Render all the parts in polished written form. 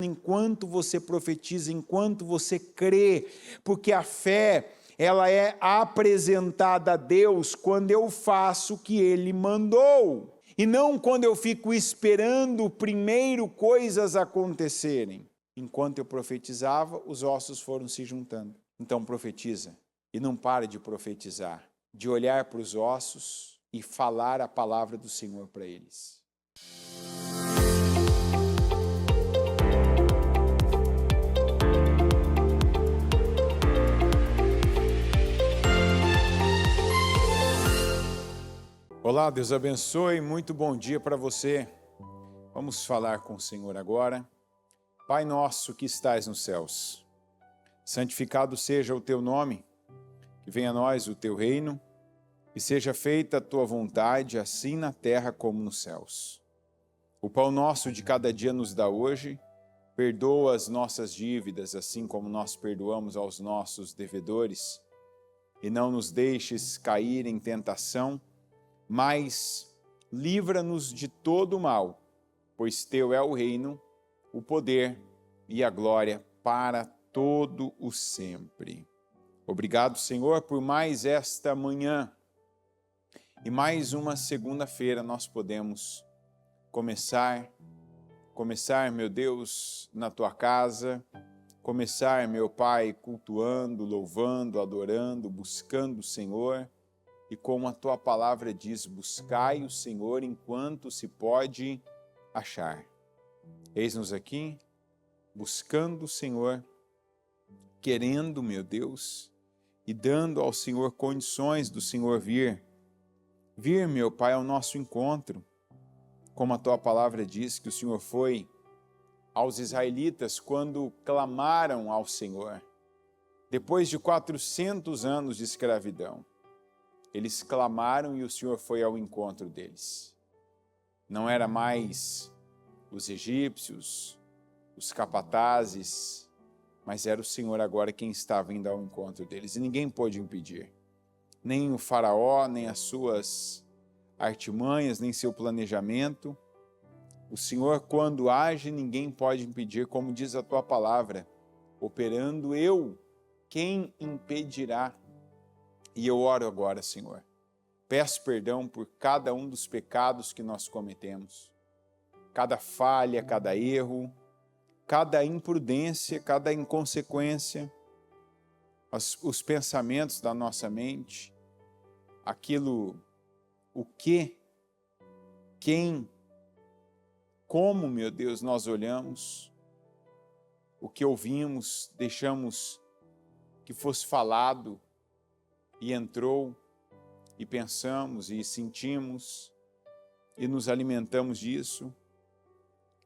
enquanto você profetiza, enquanto você crê, porque a fé, ela é apresentada a Deus quando eu faço o que Ele mandou, e não quando eu fico esperando primeiro coisas acontecerem. Enquanto eu profetizava, os ossos foram se juntando. Então profetiza, e não pare de profetizar, de olhar para os ossos e falar a palavra do Senhor para eles. Olá, Deus abençoe, muito bom dia para você. Vamos falar com o Senhor agora. Pai nosso que estais nos céus, santificado seja o teu nome, que venha a nós o teu reino, e seja feita a tua vontade, assim na terra como nos céus. O pão nosso de cada dia nos dá hoje, perdoa as nossas dívidas, assim como nós perdoamos aos nossos devedores, e não nos deixes cair em tentação, mas livra-nos de todo o mal, pois teu é o reino, o poder e a glória para todo o sempre. Obrigado, Senhor, por mais esta manhã e mais uma segunda-feira nós podemos começar, meu Deus, na tua casa, começar, meu Pai, cultuando, louvando, adorando, buscando o Senhor. E como a tua palavra diz, buscai o Senhor enquanto se pode achar. Eis-nos aqui, buscando o Senhor, querendo, meu Deus, e dando ao Senhor condições do Senhor vir, meu Pai, ao nosso encontro. Como a tua palavra diz que o Senhor foi aos israelitas quando clamaram ao Senhor, depois de 400 anos de escravidão. Eles clamaram e o Senhor foi ao encontro deles. Não era mais os egípcios, os capatazes, mas era o Senhor agora quem estava indo ao encontro deles. E ninguém pôde impedir. Nem o faraó, nem as suas artimanhas, nem seu planejamento. O Senhor, quando age, ninguém pode impedir, como diz a tua palavra. Operando eu, quem impedirá? E eu oro agora, Senhor. Peço perdão por cada um dos pecados que nós cometemos. Cada falha, cada erro, cada imprudência, cada inconsequência, os pensamentos da nossa mente, aquilo, o que, quem, como, meu Deus, nós olhamos, o que ouvimos, deixamos que fosse falado e entrou, e pensamos e sentimos e nos alimentamos disso.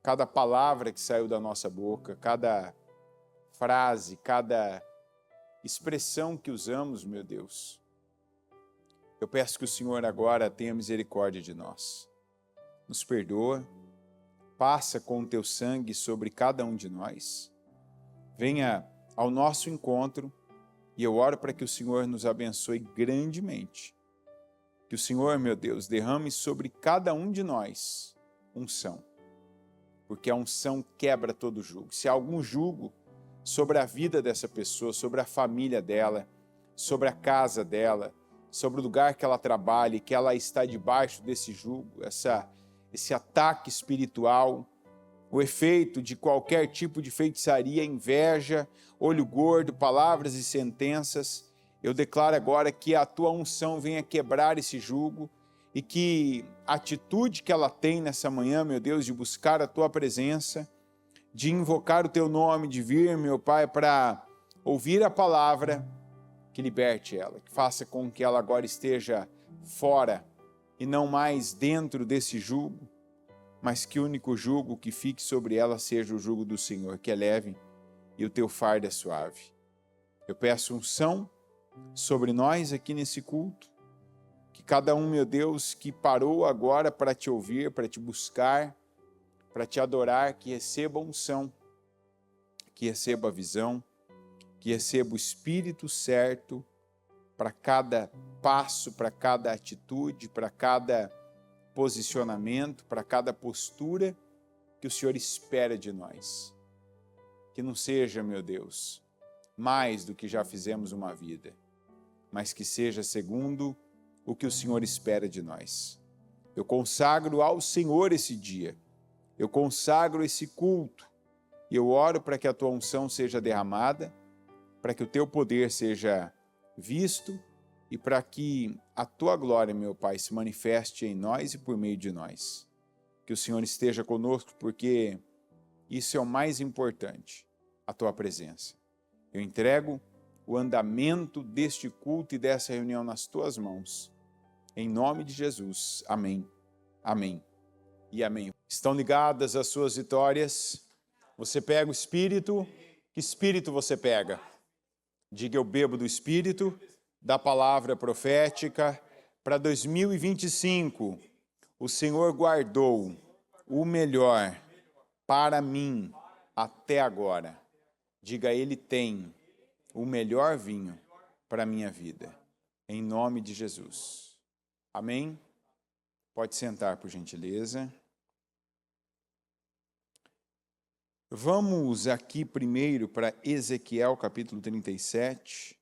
Cada palavra que saiu da nossa boca, cada frase, cada expressão que usamos, meu Deus. Eu peço que o Senhor agora tenha misericórdia de nós. Nos perdoa, passa com o teu sangue sobre cada um de nós. Venha ao nosso encontro e eu oro para que o Senhor nos abençoe grandemente. Que o Senhor, meu Deus, derrame sobre cada um de nós unção. Porque a unção quebra todo jugo. Se há algum jugo sobre a vida dessa pessoa, sobre a família dela, sobre a casa dela, sobre o lugar que ela trabalha, que ela está debaixo desse jugo, esse ataque espiritual, o efeito de qualquer tipo de feitiçaria, inveja, olho gordo, palavras e sentenças, eu declaro agora que a tua unção venha quebrar esse jugo e que a atitude que ela tem nessa manhã, meu Deus, de buscar a tua presença, de invocar o teu nome, de vir, meu Pai, para ouvir a palavra, que liberte ela, que faça com que ela agora esteja fora e não mais dentro desse jugo, mas que o único jugo que fique sobre ela seja o jugo do Senhor, que é leve e o teu fardo é suave. Eu peço unção sobre nós aqui nesse culto, que cada um, meu Deus, que parou agora para te ouvir, para te buscar, para te adorar, que receba unção, que receba a visão, que receba o Espírito certo para cada passo, para cada atitude, para cada posicionamento, para cada postura que o Senhor espera de nós. Que não seja, meu Deus, mais do que já fizemos uma vida, mas que seja segundo o que o Senhor espera de nós. Eu consagro ao Senhor esse dia, eu consagro esse culto, e eu oro para que a tua unção seja derramada, para que o teu poder seja visto e para que a tua glória, meu Pai, se manifeste em nós e por meio de nós. Que o Senhor esteja conosco, porque isso é o mais importante, a tua presença. Eu entrego o andamento deste culto e dessa reunião nas tuas mãos. Em nome de Jesus. Amém. Amém. E amém. Estão ligadas as suas vitórias? Você pega o Espírito? Que Espírito você pega? Diga: eu bebo do Espírito, da palavra profética. Para 2025, o Senhor guardou o melhor para mim até agora. Diga: Ele tem o melhor vinho para a minha vida. Em nome de Jesus. Amém? Pode sentar, por gentileza. Vamos aqui primeiro para Ezequiel, capítulo 37.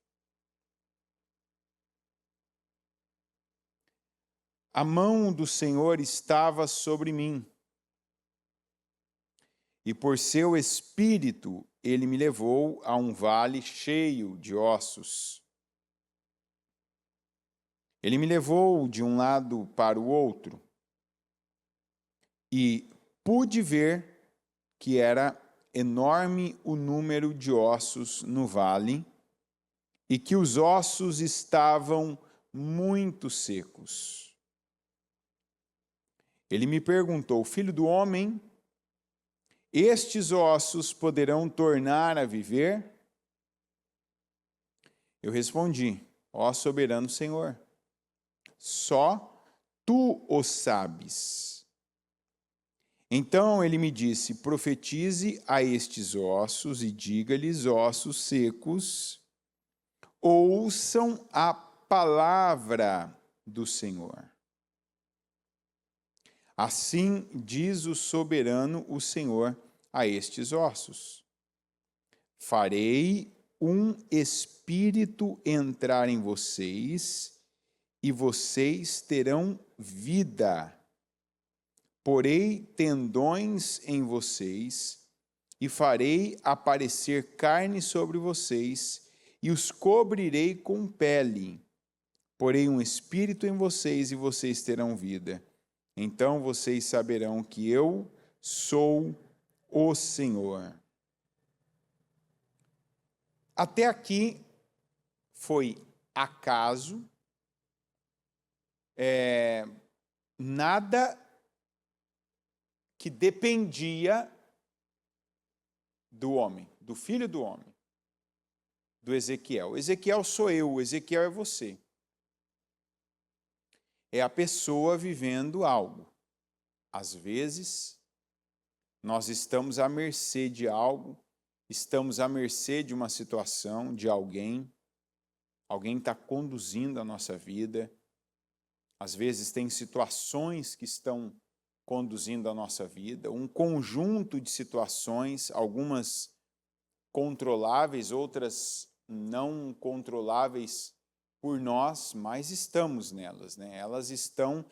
A mão do Senhor estava sobre mim, e por seu espírito ele me levou a um vale cheio de ossos. Ele me levou de um lado para o outro, e pude ver que era enorme o número de ossos no vale, e que os ossos estavam muito secos. Ele me perguntou: filho do homem, estes ossos poderão tornar a viver? Eu respondi: ó soberano Senhor, só tu o sabes. Então ele me disse: profetize a estes ossos e diga-lhes: ossos secos, ouçam a palavra do Senhor. Assim diz o soberano, o Senhor, a estes ossos: farei um espírito entrar em vocês, e vocês terão vida. Porei tendões em vocês, e farei aparecer carne sobre vocês, e os cobrirei com pele. Porei um espírito em vocês, e vocês terão vida. Então vocês saberão que eu sou o Senhor. Até aqui foi acaso, nada que dependia do homem, do filho do homem, do Ezequiel. Ezequiel sou eu, Ezequiel é você. É a pessoa vivendo algo. Às vezes, nós estamos à mercê de algo, estamos à mercê de uma situação, de alguém. Alguém está conduzindo a nossa vida. Às vezes tem situações que estão conduzindo a nossa vida, um conjunto de situações, algumas controláveis, outras não controláveis por nós, mas estamos nelas, né? Elas estão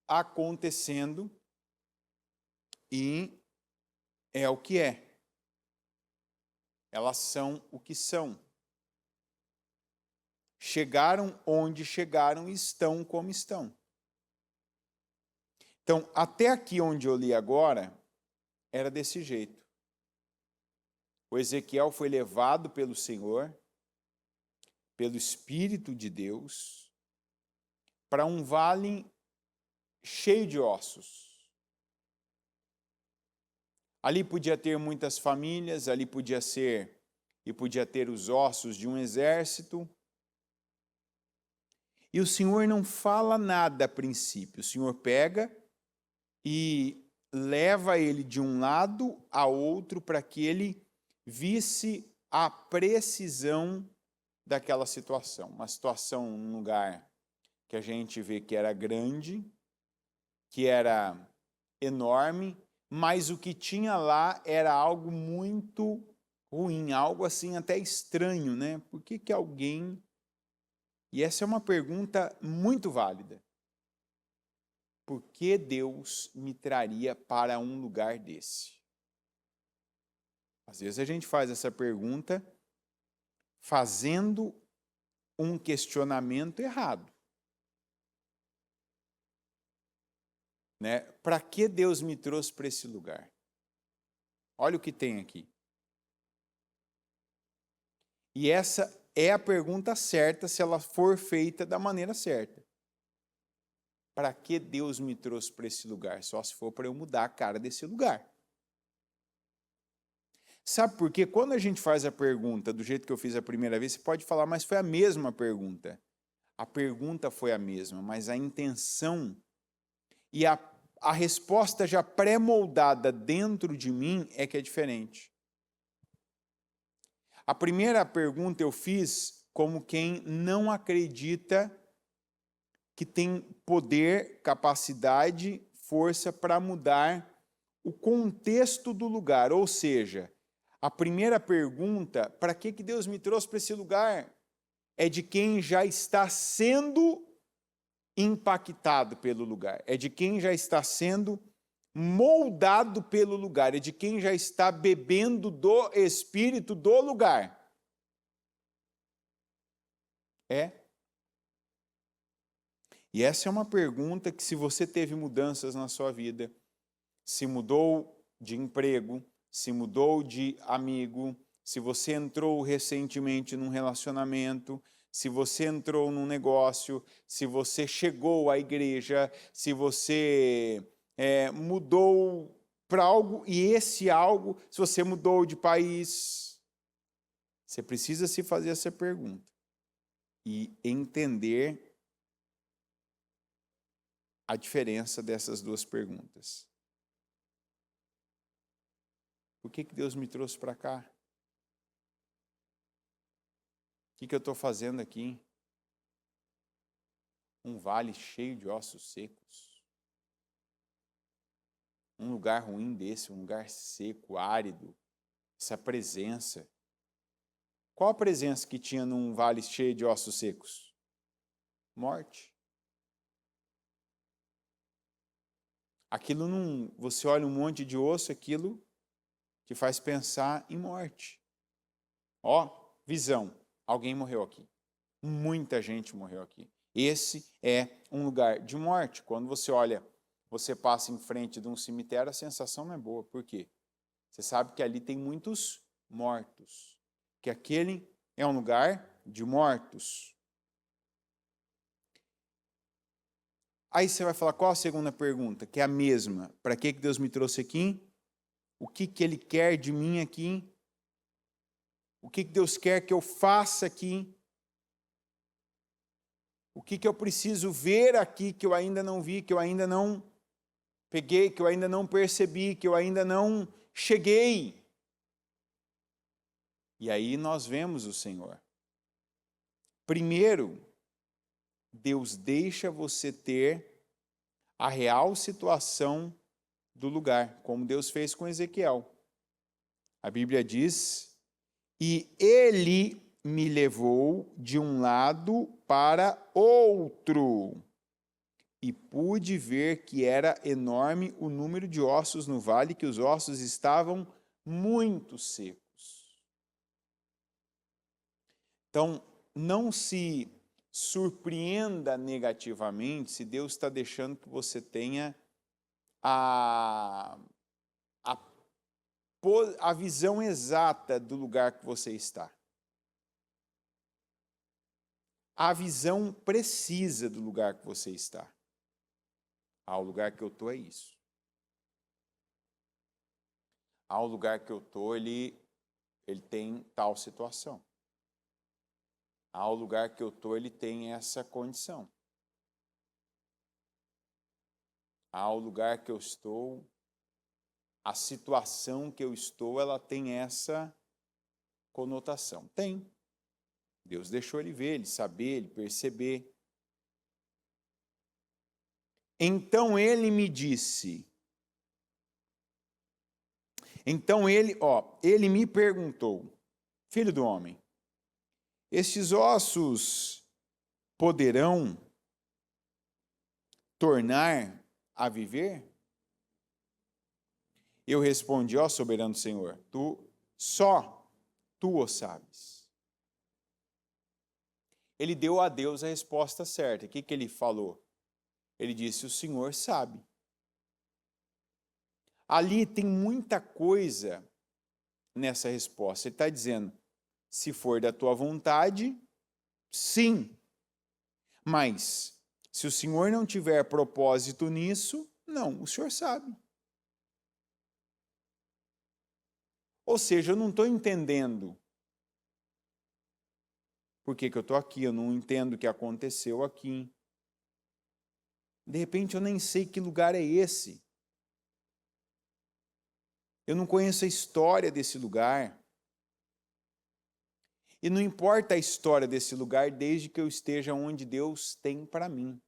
acontecendo e é o que é. Elas são o que são. Chegaram onde chegaram e estão como estão. Então, até aqui onde eu li agora, era desse jeito. O Ezequiel foi levado pelo Senhor, pelo Espírito de Deus, para um vale cheio de ossos. Ali podia ter muitas famílias, ali podia ter os ossos de um exército. E o Senhor não fala nada a princípio. O Senhor pega e leva ele de um lado a outro para que ele visse a precisão daquela situação. Uma situação num lugar que a gente vê que era grande, que era enorme, mas o que tinha lá era algo muito ruim, algo assim até estranho, né? Por que que alguém... E essa é uma pergunta muito válida. Por que Deus me traria para um lugar desse? Às vezes a gente faz essa pergunta fazendo um questionamento errado. Né? Para que Deus me trouxe para esse lugar? Olha o que tem aqui. E essa é a pergunta certa se ela for feita da maneira certa. Para que Deus me trouxe para esse lugar? Só se for para eu mudar a cara desse lugar. Sabe por quê? Quando a gente faz a pergunta do jeito que eu fiz a primeira vez, você pode falar, mas foi a mesma pergunta. A pergunta foi a mesma, mas a intenção e a resposta já pré-moldada dentro de mim é que é diferente. A primeira pergunta eu fiz como quem não acredita que tem poder, capacidade, força para mudar o contexto do lugar. Ou seja, a primeira pergunta, para que Deus me trouxe para esse lugar? É de quem já está sendo impactado pelo lugar, é de quem já está sendo moldado pelo lugar, é de quem já está bebendo do espírito do lugar. E essa é uma pergunta que, se você teve mudanças na sua vida, se mudou de emprego, se mudou de amigo, se você entrou recentemente num relacionamento, se você entrou num negócio, se você chegou à igreja, se você mudou para algo, e esse algo, se você mudou de país, você precisa se fazer essa pergunta e entender a diferença dessas duas perguntas. Por que Deus me trouxe para cá? O que eu estou fazendo aqui? Um vale cheio de ossos secos. Um lugar ruim desse, um lugar seco, árido. Essa presença. Qual a presença que tinha num vale cheio de ossos secos? Morte. Aquilo não... Você olha um monte de osso, aquilo te faz pensar em morte. Ó, visão. Alguém morreu aqui. Muita gente morreu aqui. Esse é um lugar de morte. Quando você olha, você passa em frente de um cemitério, a sensação não é boa. Por quê? Você sabe que ali tem muitos mortos. Que aquele é um lugar de mortos. Aí você vai falar, qual a segunda pergunta? Que é a mesma. Para que Deus me trouxe aqui? O que Ele quer de mim aqui? O que Deus quer que eu faça aqui? O que eu preciso ver aqui que eu ainda não vi, que eu ainda não peguei, que eu ainda não percebi, que eu ainda não cheguei? E aí nós vemos o Senhor. Primeiro, Deus deixa você ter a real situação do lugar, como Deus fez com Ezequiel. A Bíblia diz, e ele me levou de um lado para outro, e pude ver que era enorme o número de ossos no vale, que os ossos estavam muito secos. Então, não se surpreenda negativamente se Deus está deixando que você tenha a visão exata do lugar que você está. A visão precisa do lugar que você está. O lugar que eu estou é isso. O lugar que eu estou, ele tem tal situação. O lugar que eu estou, ele tem essa condição. O lugar que eu estou, a situação que eu estou, ela tem essa conotação. Tem. Deus deixou ele ver, ele saber, ele perceber. Então ele me disse, Então ele me perguntou, filho do homem, estes ossos poderão tornar a viver? Eu respondi, ó soberano Senhor, só tu o sabes. Ele deu a Deus a resposta certa. O que ele falou? Ele disse, o Senhor sabe. Ali tem muita coisa nessa resposta. Ele está dizendo, se for da tua vontade, sim. Mas, se o Senhor não tiver propósito nisso, não, o Senhor sabe. Ou seja, eu não estou entendendo por que eu estou aqui, eu não entendo o que aconteceu aqui. De repente eu nem sei que lugar é esse. Eu não conheço a história desse lugar. E não importa a história desse lugar desde que eu esteja onde Deus tem para mim.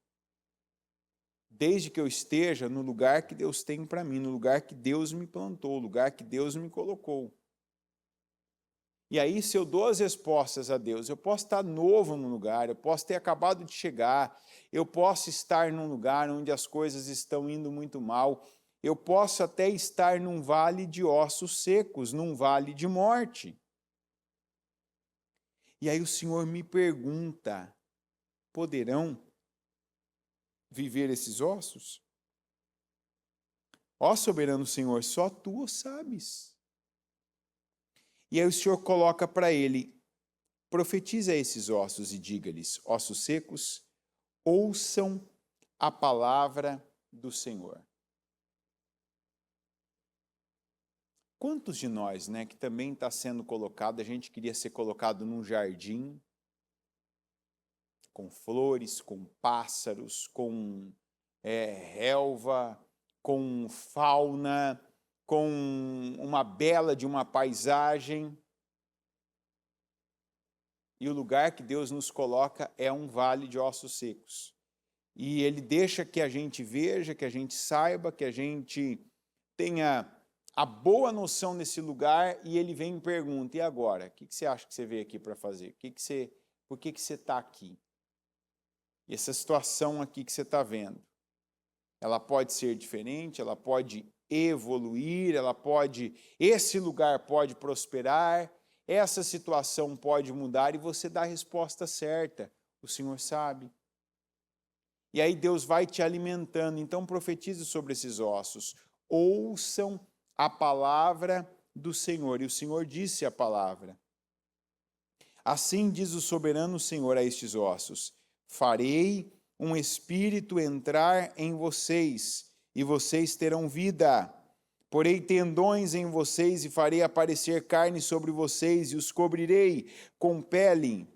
Desde que eu esteja no lugar que Deus tem para mim, no lugar que Deus me plantou, no lugar que Deus me colocou. E aí, se eu dou as respostas a Deus, eu posso estar novo no lugar, eu posso ter acabado de chegar, eu posso estar num lugar onde as coisas estão indo muito mal, eu posso até estar num vale de ossos secos, num vale de morte. E aí o Senhor me pergunta, poderão viver esses ossos? Ó soberano Senhor, só tu o sabes. E aí o Senhor coloca para ele, profetiza a esses ossos e diga-lhes, ossos secos, ouçam a palavra do Senhor. Quantos de nós, que também está sendo colocado, a gente queria ser colocado num jardim, com flores, com pássaros, com relva, com fauna, com uma bela de uma paisagem. E o lugar que Deus nos coloca é um vale de ossos secos. E Ele deixa que a gente veja, que a gente saiba, que a gente tenha a boa noção desse lugar, e Ele vem e pergunta, e agora? O que você acha que você veio aqui para fazer? Por que você está aqui? E essa situação aqui que você está vendo, ela pode ser diferente, ela pode evoluir, esse lugar pode prosperar, essa situação pode mudar e você dá a resposta certa. O Senhor sabe. E aí Deus vai te alimentando. Então profetize sobre esses ossos. Ouçam a palavra do Senhor. E o Senhor disse a palavra. Assim diz o soberano Senhor a estes ossos: farei um espírito entrar em vocês, e vocês terão vida. Porei tendões em vocês e farei aparecer carne sobre vocês, e os cobrirei com pele.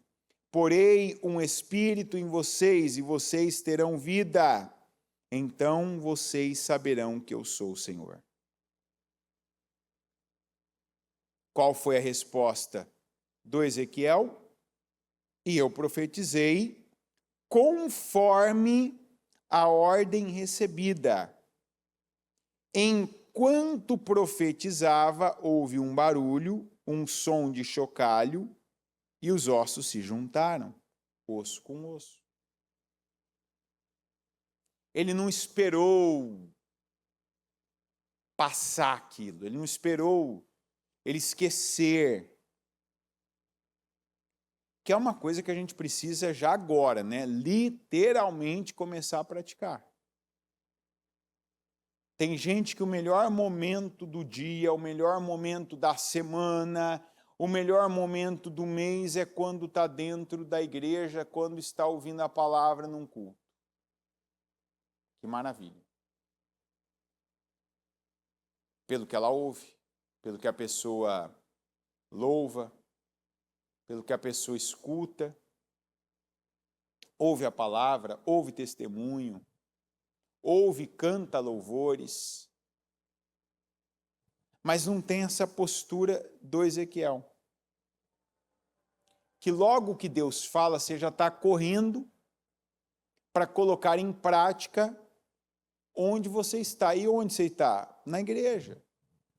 Porei um espírito em vocês, e vocês terão vida. Então vocês saberão que eu sou o Senhor. Qual foi a resposta do Ezequiel? E eu profetizei conforme a ordem recebida. Enquanto profetizava, houve um barulho, um som de chocalho, e os ossos se juntaram, osso com osso. Ele não esperou passar aquilo, ele não esperou ele esquecer. Que é uma coisa que a gente precisa já agora, literalmente começar a praticar. Tem gente que o melhor momento do dia, o melhor momento da semana, o melhor momento do mês é quando está dentro da igreja, quando está ouvindo a palavra num culto. Que maravilha. Pelo que ela ouve, pelo que a pessoa louva, pelo que a pessoa escuta, ouve a palavra, ouve testemunho, ouve, canta louvores, mas não tem essa postura do Ezequiel. Que logo que Deus fala, você já está correndo para colocar em prática onde você está. E onde você está? Na igreja.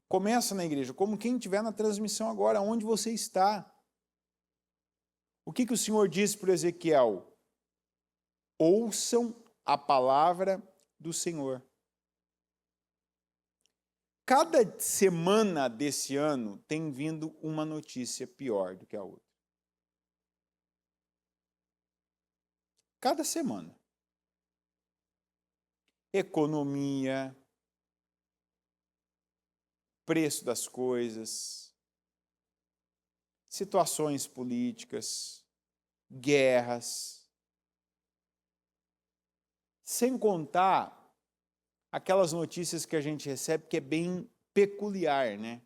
Começa na igreja, como quem estiver na transmissão agora, onde você está. O que o Senhor disse para Ezequiel? Ouçam a palavra do Senhor. Cada semana desse ano tem vindo uma notícia pior do que a outra. Cada semana. Economia, preço das coisas, situações políticas, guerras. Sem contar aquelas notícias que a gente recebe que é bem peculiar, né?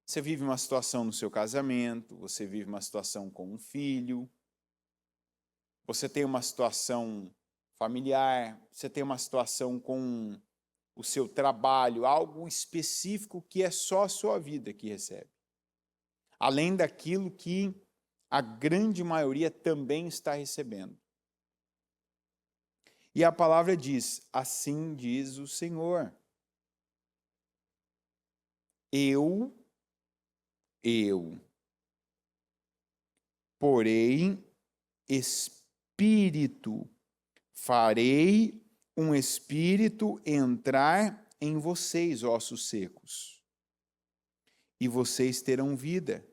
Você vive uma situação no seu casamento, você vive uma situação com um filho, você tem uma situação familiar, você tem uma situação com o seu trabalho, algo específico que é só a sua vida que recebe. Além daquilo que a grande maioria também está recebendo. E a palavra diz, assim diz o Senhor. Porém, espírito, farei um espírito entrar em vocês, ossos secos, e vocês terão vida.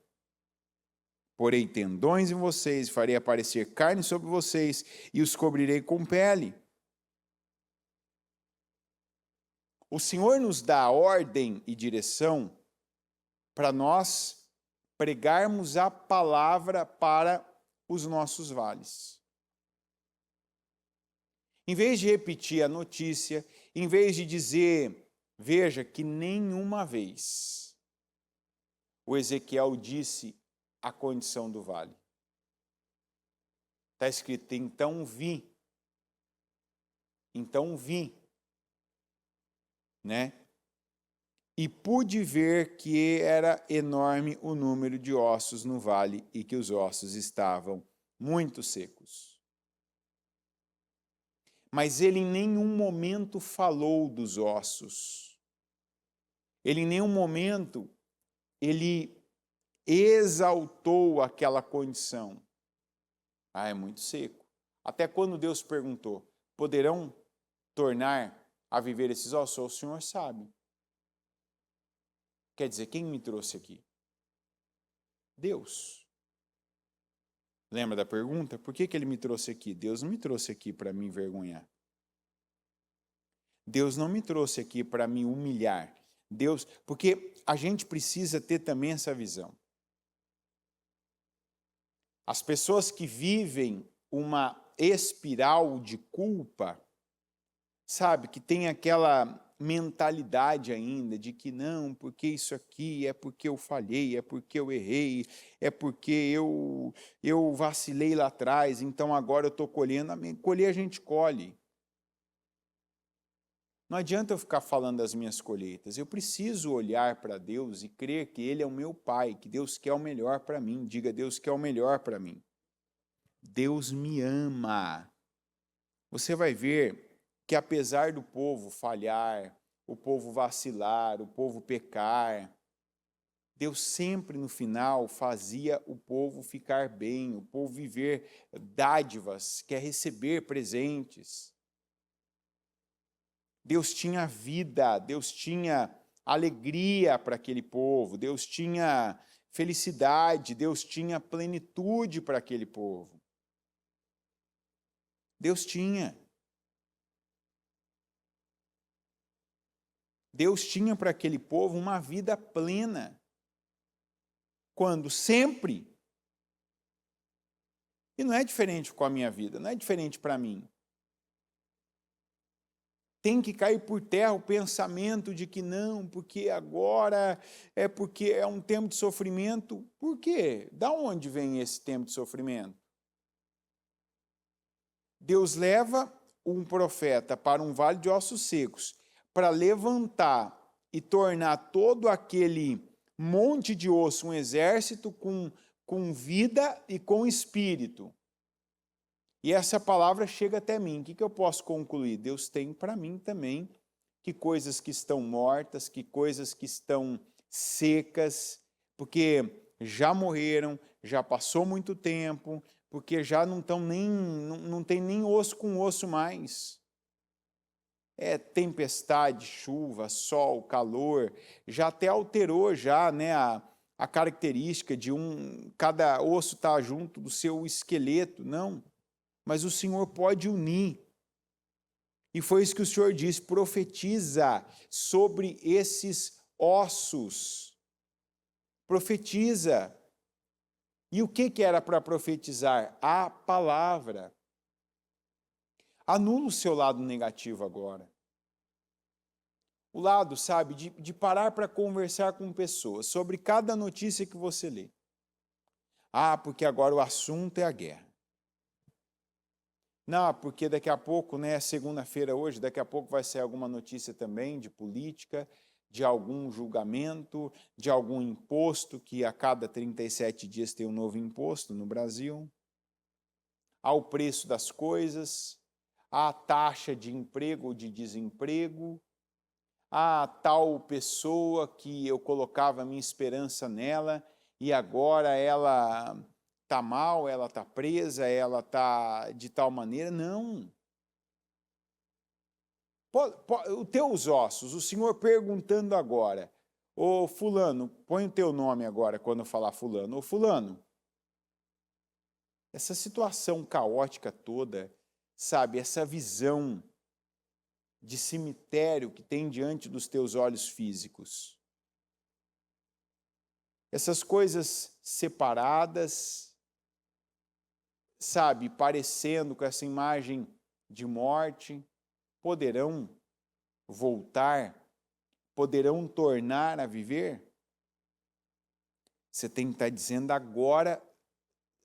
Porei tendões em vocês, farei aparecer carne sobre vocês, e os cobrirei com pele. O Senhor nos dá ordem e direção para nós pregarmos a palavra para os nossos vales. Em vez de repetir a notícia, em vez de dizer, veja que nenhuma vez o Ezequiel disse a condição do vale. Está escrito, então vi, né? E pude ver que era enorme o número de ossos no vale e que os ossos estavam muito secos. Mas ele em nenhum momento falou dos ossos. Ele em nenhum momento, ele exaltou aquela condição. Ah, é muito seco. Até quando Deus perguntou, poderão tornar a viver esses ossos? O Senhor sabe. Quer dizer, quem me trouxe aqui? Deus. Lembra da pergunta? Por que ele me trouxe aqui? Deus não me trouxe aqui para me envergonhar. Deus não me trouxe aqui para me humilhar. Deus, porque a gente precisa ter também essa visão. As pessoas que vivem uma espiral de culpa, sabe, que tem aquela mentalidade ainda de que não, porque isso aqui é porque eu falhei, é porque eu errei, é porque eu vacilei lá atrás, então agora eu estou colhendo. Colher a gente colhe. Não adianta eu ficar falando das minhas colheitas, eu preciso olhar para Deus e crer que Ele é o meu Pai, que Deus quer o melhor para mim. Diga, Deus quer o melhor para mim. Deus me ama. Você vai ver que apesar do povo falhar, o povo vacilar, o povo pecar, Deus sempre no final fazia o povo ficar bem, o povo viver dádivas, quer receber presentes. Deus tinha vida, Deus tinha alegria para aquele povo, Deus tinha felicidade, Deus tinha plenitude para aquele povo. Deus tinha. Deus tinha para aquele povo uma vida plena. Quando sempre. E não é diferente com a minha vida, não é diferente para mim. Tem que cair por terra o pensamento de que não, porque agora porque é um tempo de sofrimento. Por quê? Da onde vem esse tempo de sofrimento? Deus leva um profeta para um vale de ossos secos para levantar e tornar todo aquele monte de osso um exército com vida e com espírito. E essa palavra chega até mim. O que eu posso concluir? Deus tem para mim também que coisas que estão mortas, que coisas que estão secas, porque já morreram, já passou muito tempo, porque já não tem nem osso com osso mais. É tempestade, chuva, sol, calor, já até alterou já, né, a característica de cada osso estar junto do seu esqueleto, não. Mas o Senhor pode unir. E foi isso que o Senhor disse, profetiza sobre esses ossos. Profetiza. E o que era para profetizar? A palavra. Anula o seu lado negativo agora. O lado, sabe, de parar para conversar com pessoas sobre cada notícia que você lê. Ah, porque agora o assunto é a guerra. Não, porque daqui a pouco, né, é segunda-feira hoje, daqui a pouco vai sair alguma notícia também de política, de algum julgamento, de algum imposto, que a cada 37 dias tem um novo imposto no Brasil, ao preço das coisas, à taxa de emprego ou de desemprego, a tal pessoa que eu colocava minha esperança nela e agora ela está mal, ela está presa, ela está de tal maneira. Não. Os teus ossos, o Senhor perguntando agora, ô fulano, põe o teu nome agora quando eu falar fulano, ô fulano, essa situação caótica toda, sabe, essa visão de cemitério que tem diante dos teus olhos físicos, essas coisas separadas, sabe, parecendo com essa imagem de morte, poderão voltar, poderão tornar a viver? Você tem que estar dizendo agora,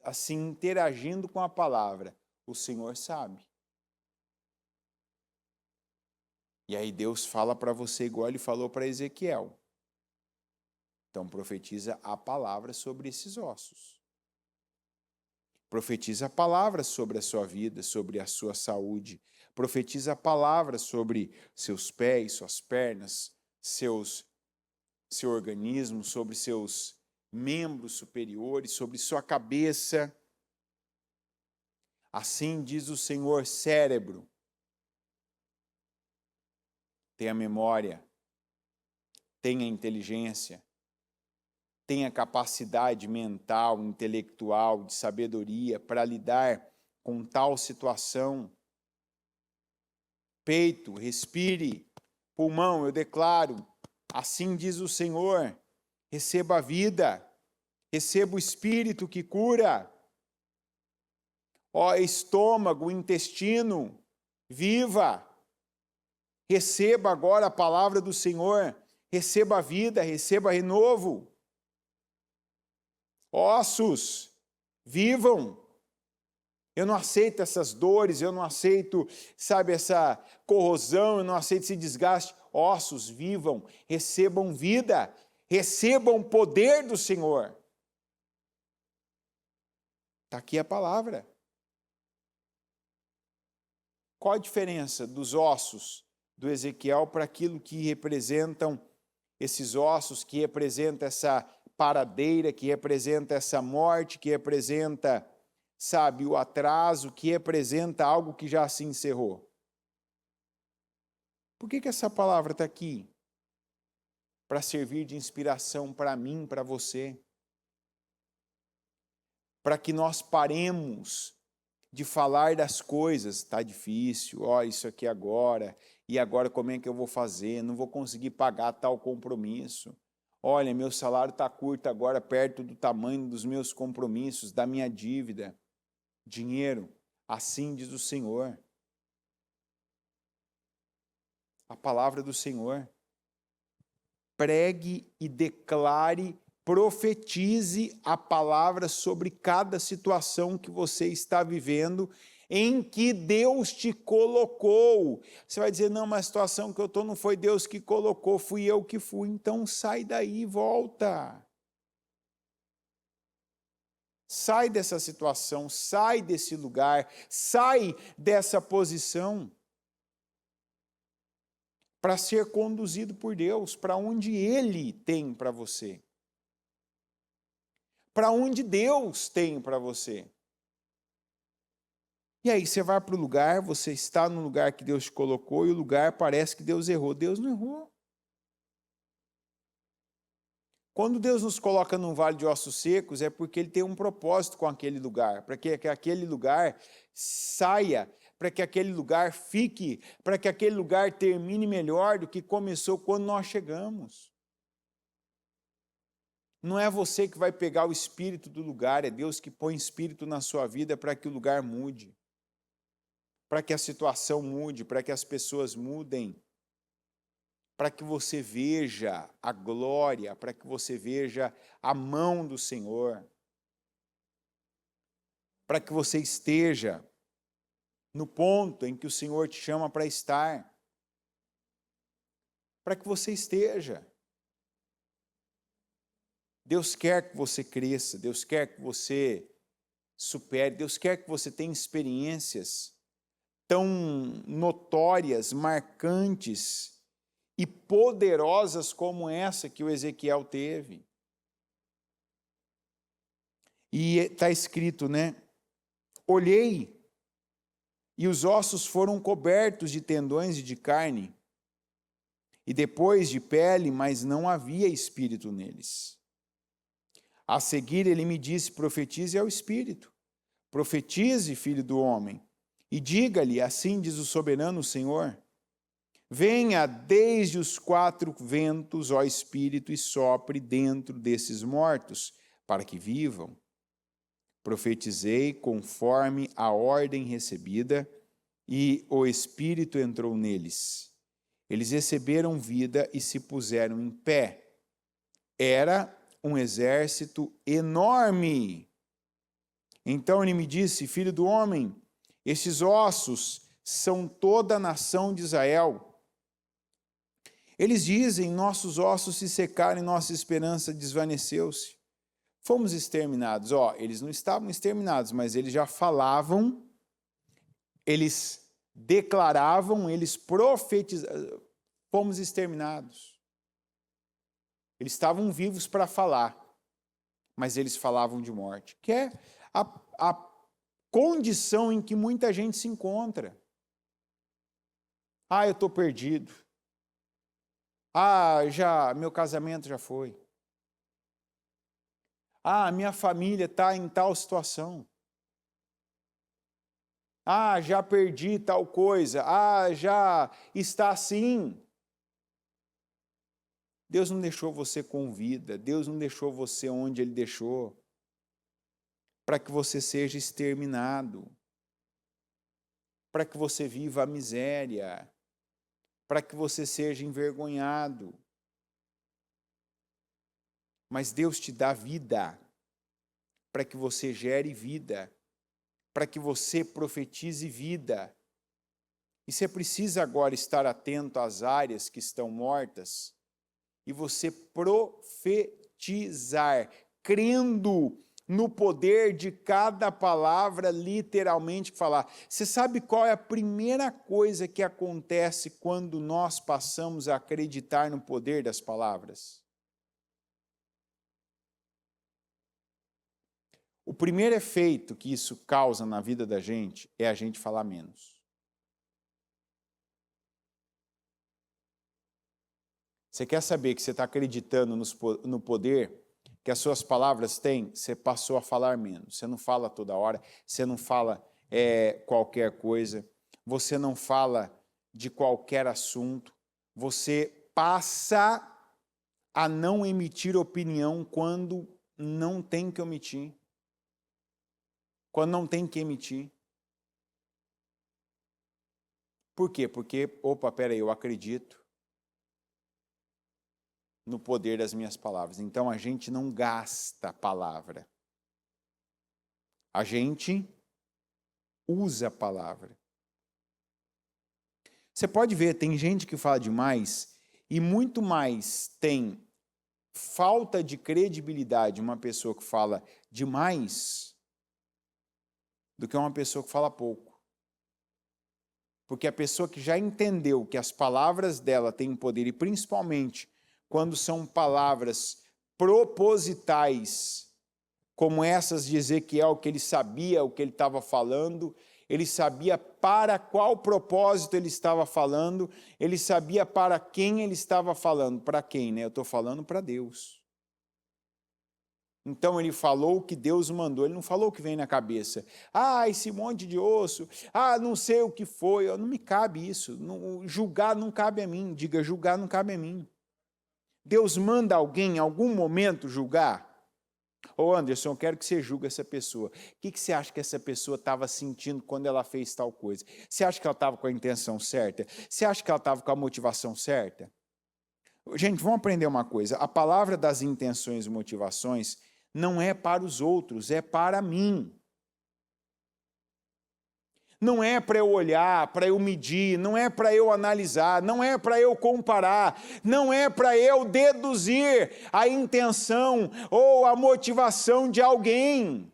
assim, interagindo com a palavra, o Senhor sabe. E aí Deus fala para você igual Ele falou para Ezequiel. Então profetiza a palavra sobre esses ossos. Profetiza a palavra sobre a sua vida, sobre a sua saúde. Profetiza a palavra sobre seus pés, suas pernas, seu organismo, sobre seus membros superiores, sobre sua cabeça. Assim diz o Senhor, cérebro. Tenha memória, tenha inteligência, tenha capacidade mental, intelectual, de sabedoria para lidar com tal situação. Peito, respire. Pulmão, eu declaro, assim diz o Senhor, receba a vida, receba o Espírito que cura. Ó, estômago, intestino, viva. Receba agora a palavra do Senhor, receba a vida, receba renovo. Ossos, vivam. Eu não aceito essas dores, eu não aceito, sabe, essa corrosão, eu não aceito esse desgaste. Ossos, vivam, recebam vida, recebam o poder do Senhor. Está aqui a palavra. Qual a diferença dos ossos do Ezequiel para aquilo que representam esses ossos, que representa essa paradeira, que representa essa morte, que representa, sabe, o atraso, que representa algo que já se encerrou? Por que essa palavra está aqui? Para servir de inspiração para mim, para você. Para que nós paremos de falar das coisas. Está difícil, ó, isso aqui agora, e agora como é que eu vou fazer? Não vou conseguir pagar tal compromisso. Olha, meu salário está curto agora, perto do tamanho dos meus compromissos, da minha dívida. Dinheiro, assim diz o Senhor. A palavra do Senhor. Pregue e declare, profetize a palavra sobre cada situação que você está vivendo, em que Deus te colocou. Você vai dizer, não, mas a situação que eu estou não foi Deus que colocou, fui eu que fui. Então sai daí e volta. Sai dessa situação, sai desse lugar, sai dessa posição. para ser conduzido por Deus, para onde Ele tem para você. Para onde Deus tem para você. E aí você vai para o lugar, você está no lugar que Deus te colocou e o lugar parece que Deus errou. Deus não errou. Quando Deus nos coloca num vale de ossos secos, é porque Ele tem um propósito com aquele lugar, para que aquele lugar saia, para que aquele lugar fique, para que aquele lugar termine melhor do que começou quando nós chegamos. Não é você que vai pegar o espírito do lugar, é Deus que põe espírito na sua vida para que o lugar mude, para que a situação mude, para que as pessoas mudem, para que você veja a glória, para que você veja a mão do Senhor, para que você esteja no ponto em que o Senhor te chama para estar, para que você esteja. Deus quer que você cresça, Deus quer que você supere, Deus quer que você tenha experiências tão notórias, marcantes e poderosas como essa que o Ezequiel teve. E está escrito, né? Olhei, e os ossos foram cobertos de tendões e de carne, e depois de pele, mas não havia espírito neles. A seguir ele me disse, profetize ao espírito, profetize, filho do homem, e diga-lhe, assim diz o soberano Senhor, venha desde os 4 ventos, ó espírito, e sopre dentro desses mortos, para que vivam. Profetizei conforme a ordem recebida, e o espírito entrou neles. Eles receberam vida e se puseram em pé. Era um exército enorme. Então ele me disse, filho do homem, estes ossos são toda a nação de Israel. Eles dizem, nossos ossos se secaram e nossa esperança desvaneceu-se. Fomos exterminados. Eles não estavam exterminados, mas eles já falavam, eles declaravam, eles profetizavam. Fomos exterminados. Eles estavam vivos para falar, mas eles falavam de morte, que é a condição em que muita gente se encontra. Eu estou perdido. Meu casamento já foi. Minha família está em tal situação. Já perdi tal coisa. Já está assim. Deus não deixou você com vida, Deus não deixou você onde Ele deixou, para que você seja exterminado, para que você viva a miséria, para que você seja envergonhado. Mas Deus te dá vida, para que você gere vida, para que você profetize vida. E você precisa agora estar atento às áreas que estão mortas, e você profetizar, crendo no poder de cada palavra, literalmente falar. Você sabe qual é a primeira coisa que acontece quando nós passamos a acreditar no poder das palavras? O primeiro efeito que isso causa na vida da gente é a gente falar menos. Você quer saber que você está acreditando no poder que as suas palavras têm? Você passou a falar menos. Você não fala toda hora, você não fala qualquer coisa, você não fala de qualquer assunto, você passa a não emitir opinião quando não tem que omitir. Quando não tem que emitir. Por quê? Porque, peraí, eu acredito no poder das minhas palavras. Então, a gente não gasta a palavra. A gente usa a palavra. Você pode ver, tem gente que fala demais e muito mais tem falta de credibilidade uma pessoa que fala demais do que uma pessoa que fala pouco. Porque a pessoa que já entendeu que as palavras dela têm poder, e principalmente quando são palavras propositais, como essas de Ezequiel, que ele sabia o que ele estava falando, ele sabia para qual propósito ele estava falando, ele sabia para quem ele estava falando. Para quem, né? Eu estou falando para Deus. Então ele falou o que Deus mandou, ele não falou o que vem na cabeça. Ah, esse monte de osso, não sei o que foi, não me cabe isso. Julgar não cabe a mim, diga, julgar não cabe a mim. Deus manda alguém em algum momento julgar? Ô Anderson, eu quero que você julgue essa pessoa. O que você acha que essa pessoa estava sentindo quando ela fez tal coisa? Você acha que ela estava com a intenção certa? Você acha que ela estava com a motivação certa? Gente, vamos aprender uma coisa. A palavra das intenções e motivações não é para os outros, é para mim. Não é para eu olhar, para eu medir, não é para eu analisar, não é para eu comparar, não é para eu deduzir a intenção ou a motivação de alguém.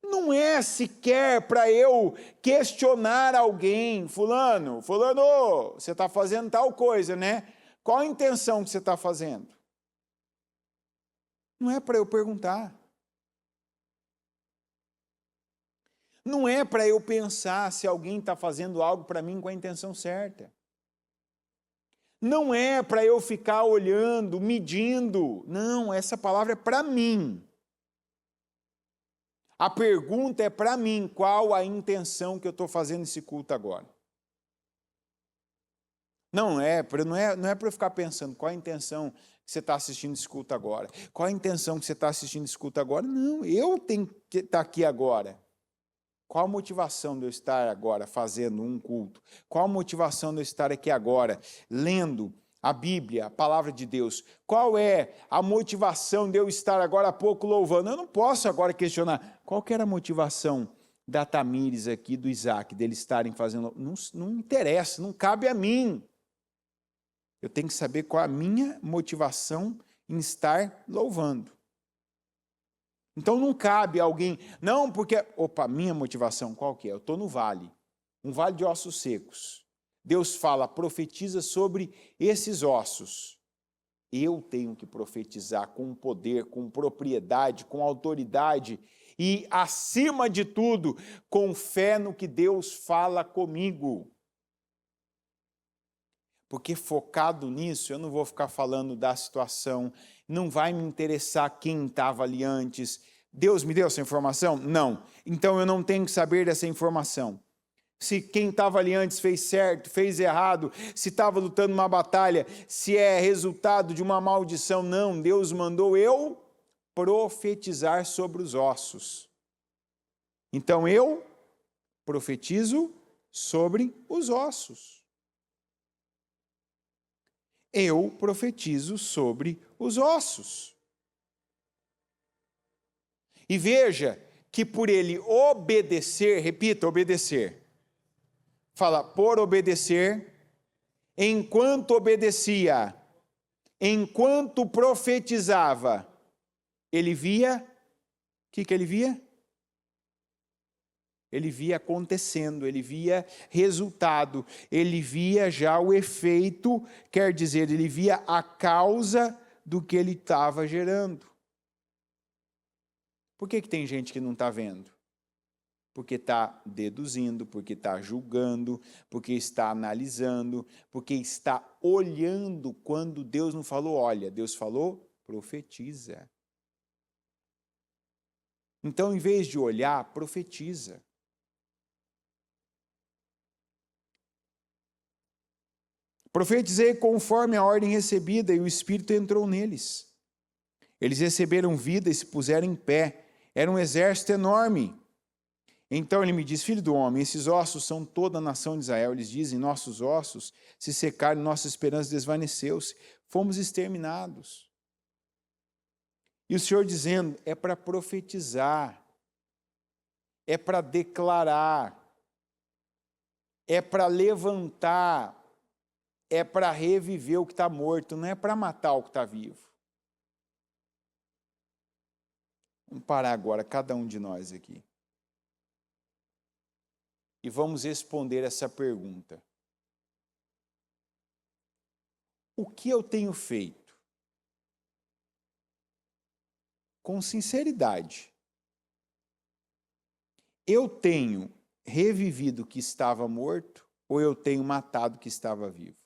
Não é sequer para eu questionar alguém. Fulano, você está fazendo tal coisa, né? Qual a intenção que você está fazendo? Não é para eu perguntar. Não é para eu pensar se alguém está fazendo algo para mim com a intenção certa. Não é para eu ficar olhando, medindo. Não, essa palavra é para mim. A pergunta é para mim, qual a intenção que eu estou fazendo esse culto agora? Não é para eu ficar pensando qual a intenção que você está assistindo esse culto agora. Qual a intenção que você está assistindo esse culto agora? Não, eu tenho que estar aqui agora. Qual a motivação de eu estar agora fazendo um culto? Qual a motivação de eu estar aqui agora lendo a Bíblia, a palavra de Deus? Qual é a motivação de eu estar agora há pouco louvando? Eu não posso agora questionar qual que era a motivação da Tamires aqui, do Isaac, deles estarem fazendo. Não interessa, não cabe a mim. Eu tenho que saber qual a minha motivação em estar louvando. Então não cabe alguém, não, porque, minha motivação qual que é? Eu estou no vale, um vale de ossos secos. Deus fala, profetiza sobre esses ossos. Eu tenho que profetizar com poder, com propriedade, com autoridade e, acima de tudo, com fé no que Deus fala comigo. Porque focado nisso, eu não vou ficar falando da situação, não vai me interessar quem estava ali antes. Deus me deu essa informação? Não. Então eu não tenho que saber dessa informação. Se quem estava ali antes fez certo, fez errado, se estava lutando uma batalha, se é resultado de uma maldição, não. Deus mandou eu profetizar sobre os ossos. Então eu profetizo sobre os ossos. Eu profetizo sobre os ossos. E veja que por ele obedecer, repita, obedecer. Fala, por obedecer, enquanto obedecia, enquanto profetizava, ele via, o que ele via? Ele via acontecendo, ele via resultado, ele via já o efeito, quer dizer, ele via a causa do que ele estava gerando. Por que tem gente que não está vendo? Porque está deduzindo, porque está julgando, porque está analisando, porque está olhando quando Deus não falou, olha, Deus falou, profetiza. Então, em vez de olhar, profetiza. Profetizei conforme a ordem recebida e o Espírito entrou neles. Eles receberam vida e se puseram em pé. Era um exército enorme. Então ele me diz, filho do homem, esses ossos são toda a nação de Israel. Eles dizem, nossos ossos se secaram, nossa esperança desvaneceu-se. Fomos exterminados. E o Senhor dizendo, é para profetizar, é para declarar, é para levantar, é para reviver o que está morto, não é para matar o que está vivo. Vamos parar agora, cada um de nós aqui. e vamos responder essa pergunta. O que eu tenho feito? Com sinceridade. Eu tenho revivido o que estava morto ou eu tenho matado o que estava vivo?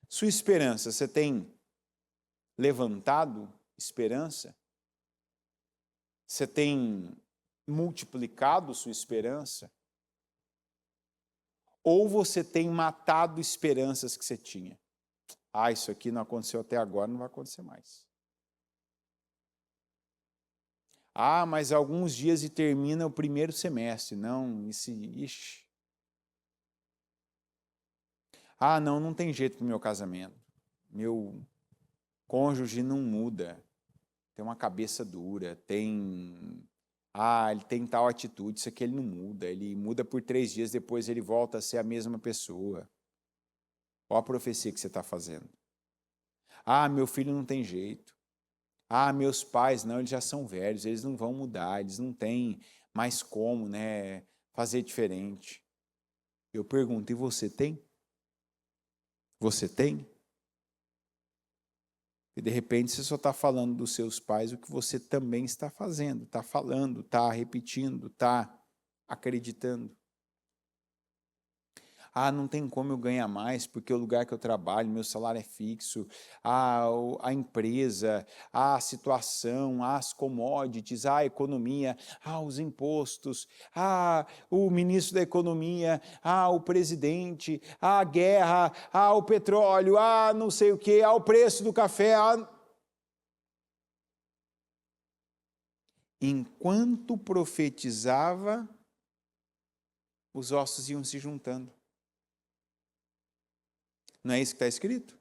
Sua esperança, você tem levantado esperança? Você tem multiplicado sua esperança? Ou você tem matado esperanças que você tinha? Ah, isso aqui não aconteceu até agora, não vai acontecer mais. Ah, mas alguns dias e termina o primeiro semestre. Não, ixi. Ah, não tem jeito para o meu casamento. Meu cônjuge não muda. Tem uma cabeça dura, ele tem tal atitude, isso aqui ele não muda. Ele muda por 3 dias, depois ele volta a ser a mesma pessoa. Olha a profecia que você está fazendo. Ah, meu filho não tem jeito. Ah, meus pais, não, eles já são velhos, eles não vão mudar, eles não têm mais como, né, fazer diferente. Eu pergunto, e você tem? Você tem? E de repente você só está falando dos seus pais o que você também está fazendo, está falando, está repetindo, está acreditando. Ah, não tem como eu ganhar mais, porque o lugar que eu trabalho, meu salário é fixo. Ah, a empresa, a situação, as commodities, a economia, os impostos, o ministro da economia, o presidente, a guerra, o petróleo, não sei o quê, o preço do café. Enquanto profetizava, os ossos iam se juntando. Não é isso que está escrito?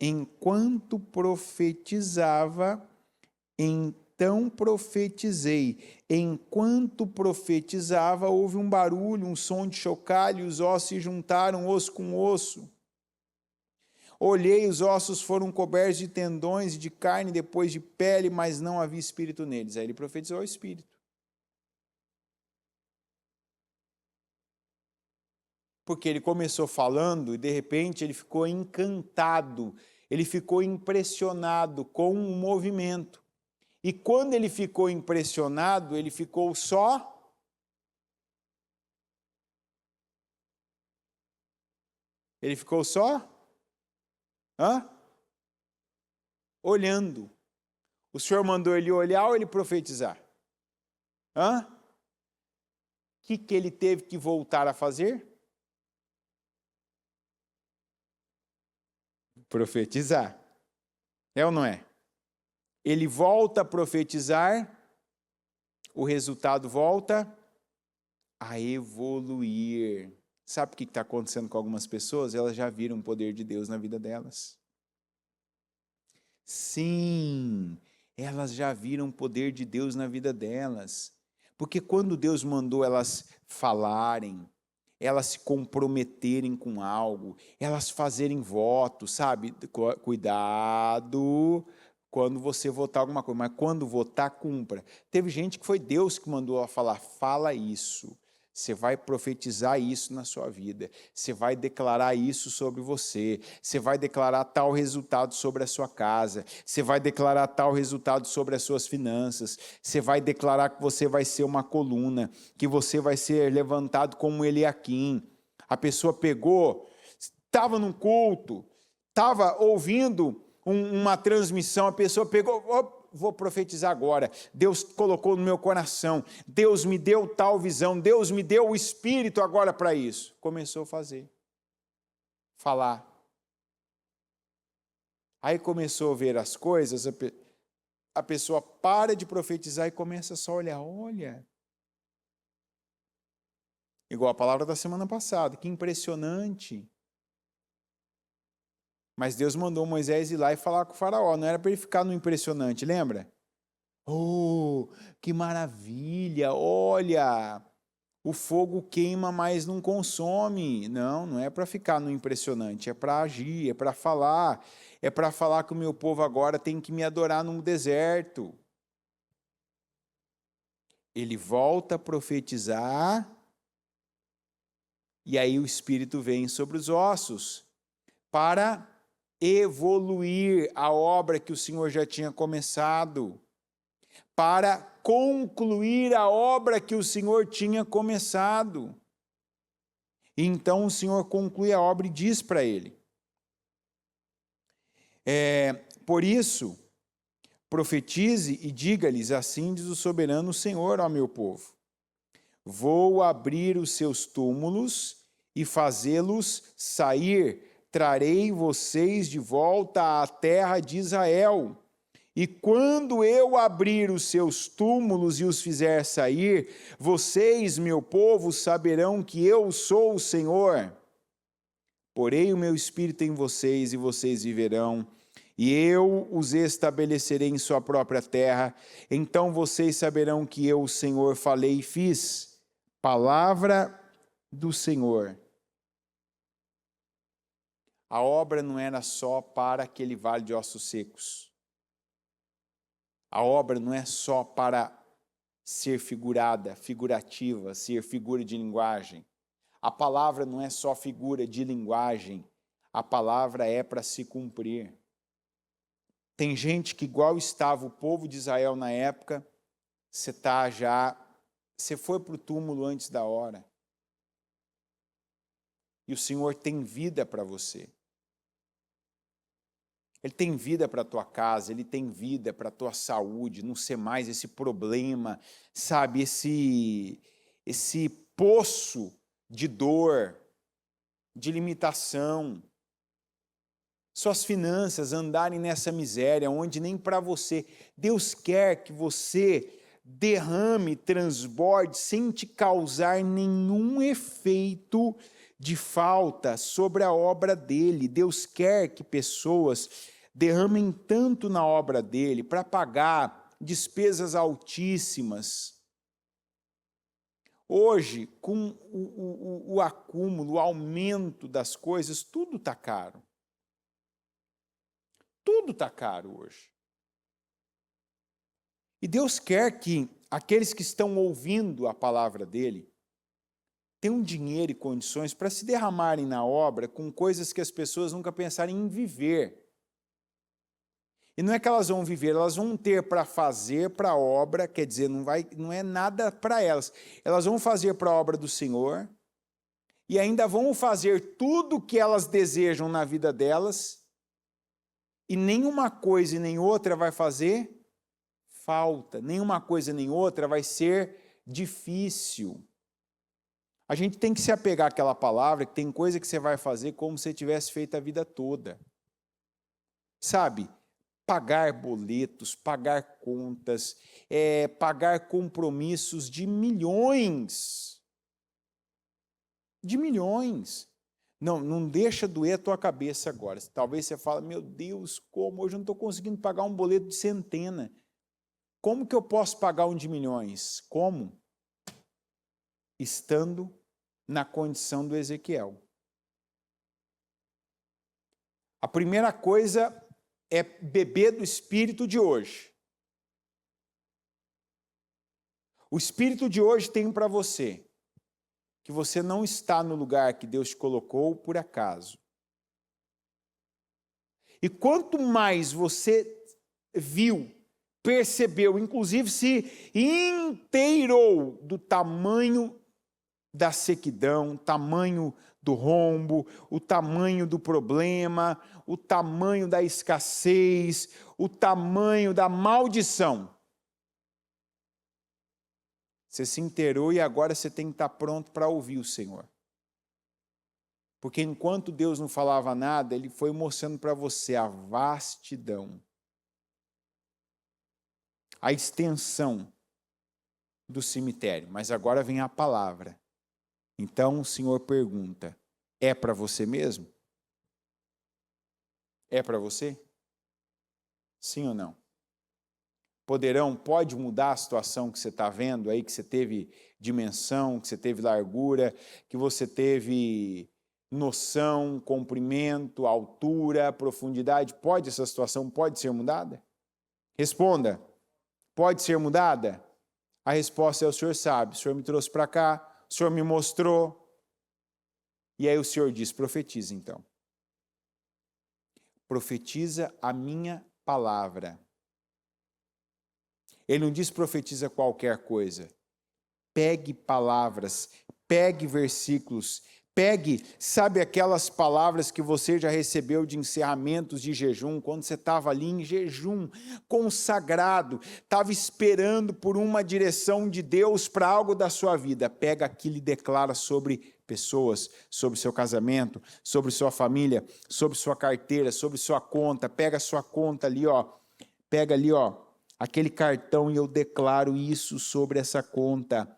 Enquanto profetizava, então profetizei. Enquanto profetizava, houve um barulho, um som de chocalho, os ossos se juntaram, osso com osso. Olhei, os ossos foram cobertos de tendões e de carne, depois de pele, mas não havia espírito neles. Aí ele profetizou o espírito. Porque ele começou falando e de repente ele ficou encantado, ele ficou impressionado com o movimento. E quando ele ficou impressionado, ele ficou só olhando. O Senhor mandou ele olhar ou ele profetizar? O que ele teve que voltar a fazer? Profetizar. É ou não é? Ele volta a profetizar, o resultado volta a evoluir. Sabe o que está acontecendo com algumas pessoas? Elas já viram o poder de Deus na vida delas. Sim, elas já viram o poder de Deus na vida delas. Porque quando Deus mandou elas falarem, elas se comprometerem com algo, elas fazerem voto, sabe? Cuidado quando você votar alguma coisa, mas quando votar, cumpra. Teve gente que foi Deus que mandou ela falar, fala isso. Você vai profetizar isso na sua vida, você vai declarar isso sobre você, você vai declarar tal resultado sobre a sua casa, você vai declarar tal resultado sobre as suas finanças, você vai declarar que você vai ser uma coluna, que você vai ser levantado como Eliaquim. A pessoa pegou, estava num culto, estava ouvindo uma transmissão, a pessoa pegou, vou profetizar agora, Deus colocou no meu coração, Deus me deu tal visão, Deus me deu o Espírito agora para isso. Começou a falar. Aí começou a ver as coisas, a pessoa para de profetizar e começa só a olhar, olha. Igual a palavra da semana passada, que impressionante. Mas Deus mandou Moisés ir lá e falar com o faraó, não era para ele ficar no impressionante, lembra? Oh, que maravilha, olha, o fogo queima, mas não consome. Não é para ficar no impressionante, é para agir, é para falar que o meu povo agora tem que me adorar num deserto. ele volta a profetizar, e aí o Espírito vem sobre os ossos, para evoluir a obra que o Senhor já tinha começado, para concluir a obra que o Senhor tinha começado. E então o Senhor conclui a obra e diz para ele: por isso, profetize e diga-lhes: assim diz o soberano Senhor ao meu povo: vou abrir os seus túmulos e fazê-los sair, trarei vocês de volta à terra de Israel. E quando eu abrir os seus túmulos e os fizer sair, vocês, meu povo, saberão que eu sou o Senhor. Porei o meu espírito em vocês e vocês viverão, e eu os estabelecerei em sua própria terra. Então vocês saberão que eu, o Senhor, falei e fiz. Palavra do Senhor. A obra não era só para aquele vale de ossos secos. A obra não é só para ser figurativa, ser figura de linguagem. A palavra não é só figura de linguagem. A palavra é para se cumprir. Tem gente que, igual estava o povo de Israel na época, você foi para o túmulo antes da hora. E o Senhor tem vida para você. Ele tem vida para a tua casa, Ele tem vida para a tua saúde, não ser mais esse problema, sabe, esse poço de dor, de limitação. Suas finanças andarem nessa miséria, onde nem para você. Deus quer que você derrame, transborde, sem te causar nenhum efeito de falta sobre a obra dele. Deus quer que pessoas derramem tanto na obra dele para pagar despesas altíssimas. Hoje, com o acúmulo, o aumento das coisas, tudo está caro. Tudo está caro hoje. E Deus quer que aqueles que estão ouvindo a palavra dele tenham dinheiro e condições para se derramarem na obra com coisas que as pessoas nunca pensaram em viver. E não é que elas vão viver, elas vão ter para fazer para a obra, quer dizer, não é nada para elas. Elas vão fazer para a obra do Senhor e ainda vão fazer tudo o que elas desejam na vida delas, e nenhuma coisa e nem outra vai fazer falta, nenhuma coisa nem outra vai ser difícil. A gente tem que se apegar àquela palavra, que tem coisa que você vai fazer como se tivesse feito a vida toda. Sabe? Pagar boletos, pagar contas, pagar compromissos de milhões. De milhões. Não deixa doer a tua cabeça agora. Talvez você fale: meu Deus, como? Hoje eu não estou conseguindo pagar um boleto de centena. Como que eu posso pagar um de milhões? Como? Estando na condição do Ezequiel. A primeira coisa é beber do Espírito de hoje. O Espírito de hoje tem para você que você não está no lugar que Deus te colocou por acaso. E quanto mais você viu, percebeu, inclusive se inteirou do tamanho da sequidão, tamanho do rombo, o tamanho do problema, o tamanho da escassez, o tamanho da maldição. Você se inteirou e agora você tem que estar pronto para ouvir o Senhor. Porque enquanto Deus não falava nada, Ele foi mostrando para você a vastidão, a extensão do cemitério. Mas agora vem a palavra. Então o Senhor pergunta: é para você mesmo? É para você? Sim ou não? Pode mudar a situação que você está vendo aí, que você teve dimensão, que você teve largura, que você teve noção, comprimento, altura, profundidade? Essa situação pode ser mudada? Responda. Pode ser mudada? A resposta é: o Senhor sabe, o Senhor me trouxe para cá, o Senhor me mostrou. E aí o Senhor diz: profetiza então. Profetiza a minha palavra. Ele não diz profetiza qualquer coisa. Pegue palavras, pegue versículos, pegue, sabe aquelas palavras que você já recebeu de encerramentos de jejum, quando você estava ali em jejum, consagrado, estava esperando por uma direção de Deus para algo da sua vida. Pega aquilo e declara sobre pessoas, sobre seu casamento, sobre sua família, sobre sua carteira, sobre sua conta. Pega a sua conta ali, ó. Pega ali, ó, aquele cartão e eu declaro isso sobre essa conta.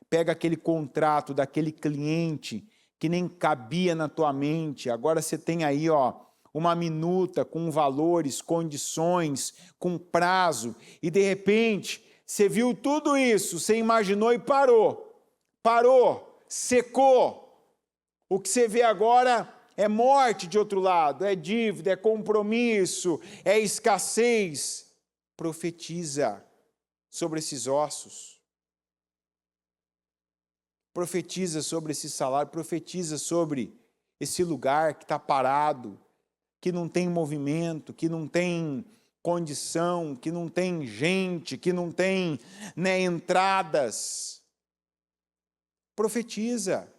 Pega aquele contrato daquele cliente que nem cabia na tua mente. Agora você tem aí, ó, uma minuta com valores, condições, com prazo. E de repente, você viu tudo isso, você imaginou e parou. Parou, secou. O que você vê agora é morte de outro lado, é dívida, é compromisso, é escassez. Profetiza sobre esses ossos. Profetiza sobre esse salário, profetiza sobre esse lugar que está parado, que não tem movimento, que não tem condição, que não tem gente, que não tem, né, entradas. Profetiza.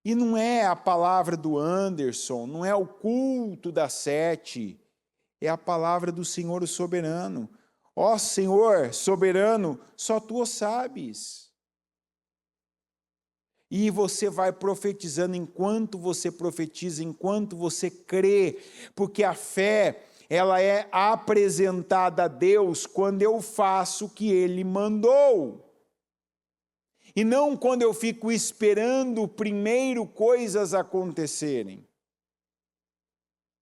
E não é a palavra do Anderson, não é o culto das 7, é a palavra do Senhor o soberano. Ó Senhor soberano, só tu o sabes. E você vai profetizando enquanto você profetiza, enquanto você crê, porque a fé, ela é apresentada a Deus quando eu faço o que Ele mandou. E não quando eu fico esperando primeiro coisas acontecerem.